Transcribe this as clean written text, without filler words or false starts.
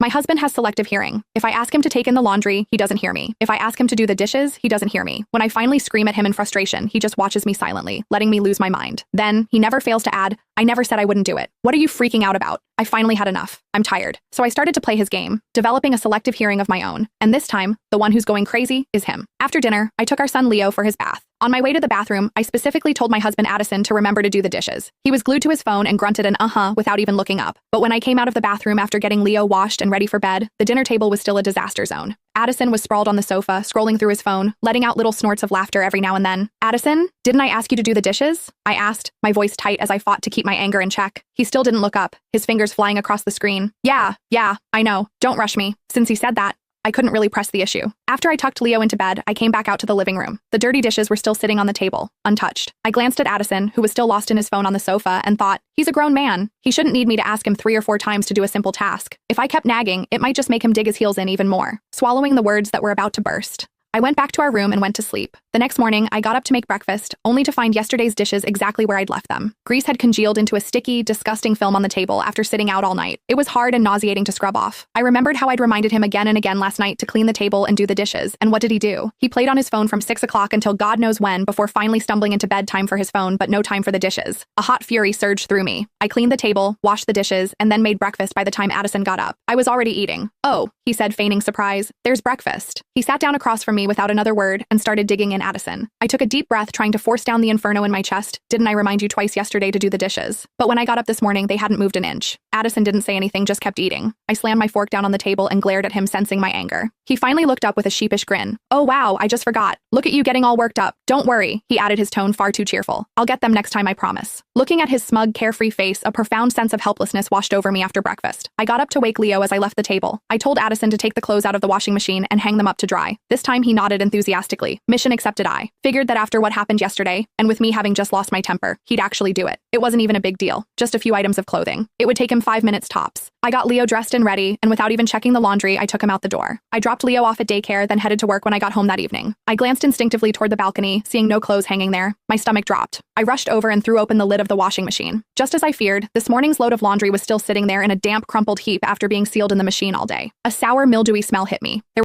My husband has selective hearing. If I ask him to take in the laundry, he doesn't hear me. If I ask him to do the dishes, he doesn't hear me. When I finally scream at him in frustration, he just watches me silently, letting me lose my mind. Then, he never fails to add, "I never said I wouldn't do it. What are you freaking out about?" I finally had enough. I'm tired. So I started to play his game, developing a selective hearing of my own. And this time, the one who's going crazy is him. After dinner, I took our son Leo for his bath. On my way to the bathroom, I specifically told my husband Addison to remember to do the dishes. He was glued to his phone and grunted an uh-huh without even looking up. But when I came out of the bathroom after getting Leo washed and ready for bed, the dinner table was still a disaster zone. Addison was sprawled on the sofa, scrolling through his phone, letting out little snorts of laughter every now and then. "Addison, didn't I ask you to do the dishes?" I asked, my voice tight as I fought to keep my anger in check. He still didn't look up, his fingers flying across the screen. Yeah, I know. Don't rush me." Since he said that, I couldn't really press the issue. After I tucked Leo into bed, I came back out to the living room. The dirty dishes were still sitting on the table, untouched. I glanced at Addison, who was still lost in his phone on the sofa, and thought, he's a grown man. He shouldn't need me to ask him 3 or 4 times to do a simple task. If I kept nagging, it might just make him dig his heels in even more. Swallowing the words that were about to burst, I went back to our room and went to sleep. The next morning, I got up to make breakfast, only to find yesterday's dishes exactly where I'd left them. Grease had congealed into a sticky, disgusting film on the table after sitting out all night. It was hard and nauseating to scrub off. I remembered how I'd reminded him again and again last night to clean the table and do the dishes, and what did he do? He played on his phone from 6 o'clock until God knows when before finally stumbling into bedtime for his phone, but no time for the dishes. A hot fury surged through me. I cleaned the table, washed the dishes, and then made breakfast by the time Addison got up. I was already eating. "Oh," he said, feigning surprise. "There's breakfast." He sat down across from me without another word and started digging in Addison. I took a deep breath, trying to force down the inferno in my chest. "Didn't I remind you twice yesterday to do the dishes?" But when I got up this morning, they hadn't moved an inch. Addison didn't say anything, just kept eating. I slammed my fork down on the table and glared at him, sensing my anger. He finally looked up with a sheepish grin. "Oh wow, I just forgot. Look at you getting all worked up. Don't worry," he added, his tone far too cheerful. "I'll get them next time, I promise." Looking at his smug, carefree face, a profound sense of helplessness washed over me after breakfast. I got up to wake Leo as I left the table. I told Addison to take the clothes out of the washing machine and hang them up to dry. This time he nodded enthusiastically. Mission accepted. I figured that after what happened yesterday, and with me having just lost my temper, he'd actually do it. It wasn't even a big deal, just a few items of clothing. It would take him 5 minutes tops. I got Leo dressed and ready, and without even checking the laundry, I took him out the door. I dropped Leo off at daycare, then headed to work when I got home that evening. I glanced instinctively toward the balcony, seeing no clothes hanging there. My stomach dropped. I rushed over and threw open the lid of the washing machine. Just as I feared, this morning's load of laundry was still sitting there in a damp, crumpled heap after being sealed in the machine all day. A sour, mildewy smell hit me. There